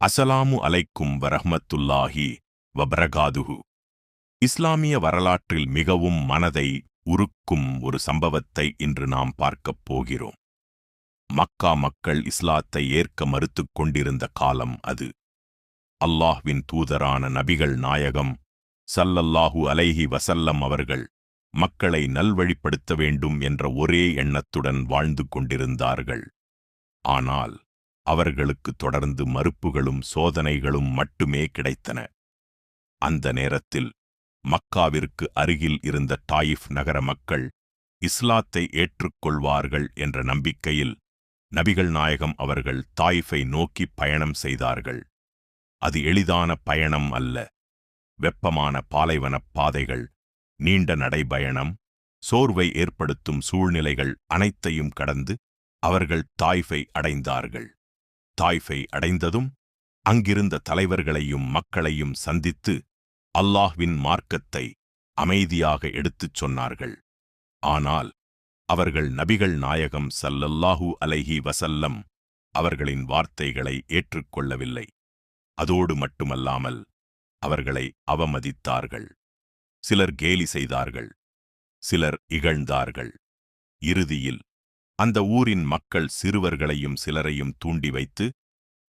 அஸ்ஸலாமு அலைக்கும் வரஹ்மத்துல்லாஹி வபரகாதுஹு. இஸ்லாமிய வரலாற்றில் மிகவும் மனதை உருக்கும் ஒரு சம்பவத்தை இன்று நாம் பார்க்கப் போகிறோம். மக்கா மக்கள் இஸ்லாத்தை ஏற்க மறுத்துக் கொண்டிருந்த காலம் அது. அல்லாஹ்வின் தூதரான நபிகள் நாயகம் ஸல்லல்லாஹு அலைஹி வஸல்லம் அவர்கள் மக்களை நல்வழிப்படுத்த வேண்டும் என்ற ஒரே எண்ணத்துடன் வாழ்ந்து கொண்டிருந்தார்கள். ஆனால் அவர்களுக்கு தொடர்ந்து மறுப்புகளும் சோதனைகளும் மட்டுமே கிடைத்தன. அந்த நேரத்தில் மக்காவிற்கு அருகில் இருந்த டாயிஃப் நகர மக்கள் இஸ்லாத்தை ஏற்றுக்கொள்வார்கள் என்ற நம்பிக்கையில் நபிகள் நாயகம் அவர்கள் தாயிஃபை நோக்கி பயணம் செய்தார்கள். அது எளிதான பயணம் அல்ல. வெப்பமான பாலைவனப் பாதைகள், நீண்ட நடைபயணம், சோர்வை ஏற்படுத்தும் சூழ்நிலைகள் அனைத்தையும் கடந்து அவர்கள் தாயிஃபை அடைந்தார்கள். தாயிஃபை அடைந்ததும் அங்கிருந்த தலைவர்களையும் மக்களையும் சந்தித்து அல்லாஹ்வின் மார்க்கத்தை அமைதியாக எடுத்துச் சொன்னார்கள். ஆனால் அவர்கள் நபிகள் நாயகம் ஸல்லல்லாஹு அலைஹி வஸல்லம் அவர்களின் வார்த்தைகளை ஏற்றுக்கொள்ளவில்லை. அதோடு மட்டுமல்லாமல் அவர்களை அவமதித்தார்கள். சிலர் கேலி செய்தார்கள், சிலர் இகழ்ந்தார்கள். இறுதியில் அந்த ஊரின் மக்கள் சிறுவர்களையும் சிலரையும் தூண்டி வைத்து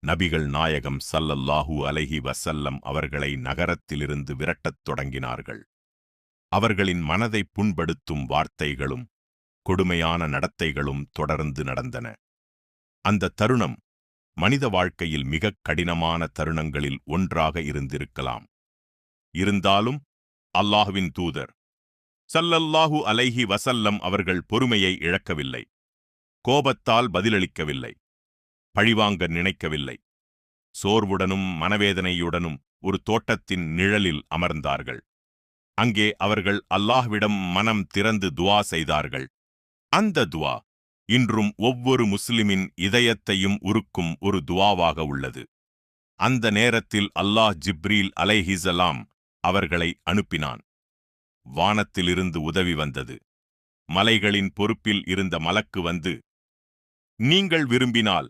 நபிகள் நாயகம் ஸல்லல்லாஹு அலைஹி வஸல்லம் அவர்களை நகரத்திலிருந்து விரட்டத் தொடங்கினார்கள். அவர்களின் மனதை புண்படுத்தும் வார்த்தைகளும் கொடுமையான நடத்தைகளும் தொடர்ந்து நடந்தன. அந்த தருணம் மனித வாழ்க்கையில் மிகக் கடினமான தருணங்களில் ஒன்றாக இருந்திருக்கலாம். இருந்தாலும் அல்லாஹ்வின் தூதர் ஸல்லல்லாஹு அலைஹி வஸல்லம் அவர்கள் பொறுமையை இழக்கவில்லை. கோபத்தால் பதிலளிக்கவில்லை. பழிவாங்க நினைக்கவில்லை. சோர்வுடனும் மனவேதனையுடனும் ஒரு தோட்டத்தின் நிழலில் அமர்ந்தார்கள். அங்கே அவர்கள் அல்லாஹ்விடம் மனம் திறந்து துஆ செய்தார்கள். அந்த துஆ இன்றும் ஒவ்வொரு முஸ்லிமின் இதயத்தையும் உருக்கும் ஒரு துஆவாக உள்ளது. அந்த நேரத்தில் அல்லாஹ் ஜிப்ரீல் அலைஹிஸ்ஸலாம் அவர்களை அனுப்பினான். வானத்திலிருந்து உதவி வந்தது. மலைகளின் பொறுப்பில் இருந்த மலக்கு வந்து, நீங்கள் விரும்பினால்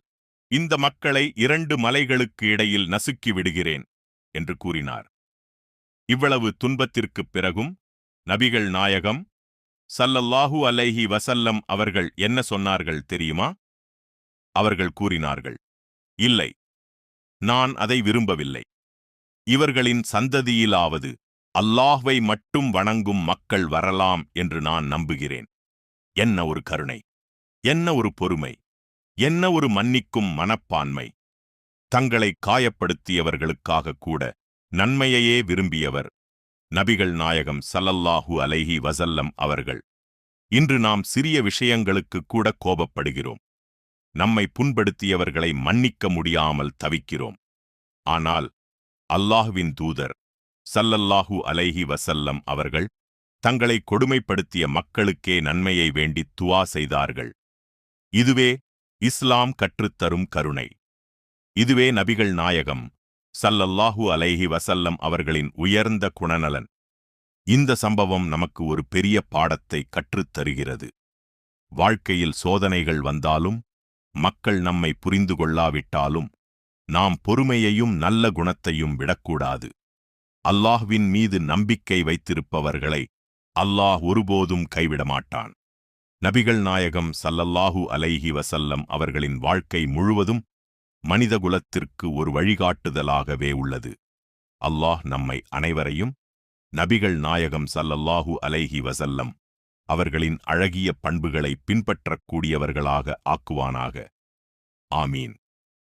இந்த மக்களை 2 மலைகளுக்கு இடையில் நசுக்கி விடுகிறேன் என்று கூறினார். இவ்வளவு துன்பத்திற்குப் பிறகும் நபிகள் நாயகம் ஸல்லல்லாஹு அலைஹி வஸல்லம் அவர்கள் என்ன சொன்னார்கள் தெரியுமா? அவர்கள் கூறினார்கள், இல்லை, நான் அதை விரும்பவில்லை. இவர்களின் சந்ததியிலாவது அல்லாஹ்வை மட்டும் வணங்கும் மக்கள் வரலாம் என்று நான் நம்புகிறேன். என்ன ஒரு கருணை! என்ன ஒரு பொறுமை! என்ன ஒரு மன்னிக்கும் மனப்பான்மை! தங்களை காயப்படுத்தியவர்களுக்காக கூட நன்மையையே விரும்பியவர் நபிகள் நாயகம் ஸல்லல்லாஹு அலைஹி வஸல்லம் அவர்கள். இன்று நாம் சிறிய விஷயங்களுக்கு கூட கோபப்படுகிறோம். நம்மை புண்படுத்தியவர்களை மன்னிக்க முடியாமல் தவிக்கிறோம். ஆனால் அல்லாஹ்வின் தூதர் ஸல்லல்லாஹு அலைஹி வஸல்லம் அவர்கள் தங்களை கொடுமைப்படுத்திய மக்களுக்கே நன்மையை வேண்டி துஆ செய்தார்கள். இதுவே இஸ்லாம் கற்றுத்தரும் கருணை. இதுவே நபிகள் நாயகம் ஸல்லல்லாஹு அலைஹி வஸல்லம் அவர்களின் உயர்ந்த குணநலன். இந்த சம்பவம் நமக்கு ஒரு பெரிய பாடத்தை கற்றுத் தருகிறது. வாழ்க்கையில் சோதனைகள் வந்தாலும், மக்கள் நம்மை புரிந்து கொள்ளாவிட்டாலும், நாம் பொறுமையையும் நல்ல குணத்தையும் விடக்கூடாது. அல்லாஹ்வின் மீது நம்பிக்கை வைத்திருப்பவர்களை அல்லாஹ் ஒருபோதும் கைவிடமாட்டான். நபிகள் நாயகம் ஸல்லல்லாஹு அலைஹி வஸல்லம் அவர்களின் வாழ்க்கை முழுவதும் மனிதகுலத்திற்கு ஒரு வழிகாட்டுதலாகவே உள்ளது. அல்லாஹ் நம்மை அனைவரையும் நபிகள் நாயகம் ஸல்லல்லாஹு அலைஹி வஸல்லம் அவர்களின் அழகிய பண்புகளை பின்பற்றக்கூடியவர்களாக ஆக்குவானாக. ஆமீன்.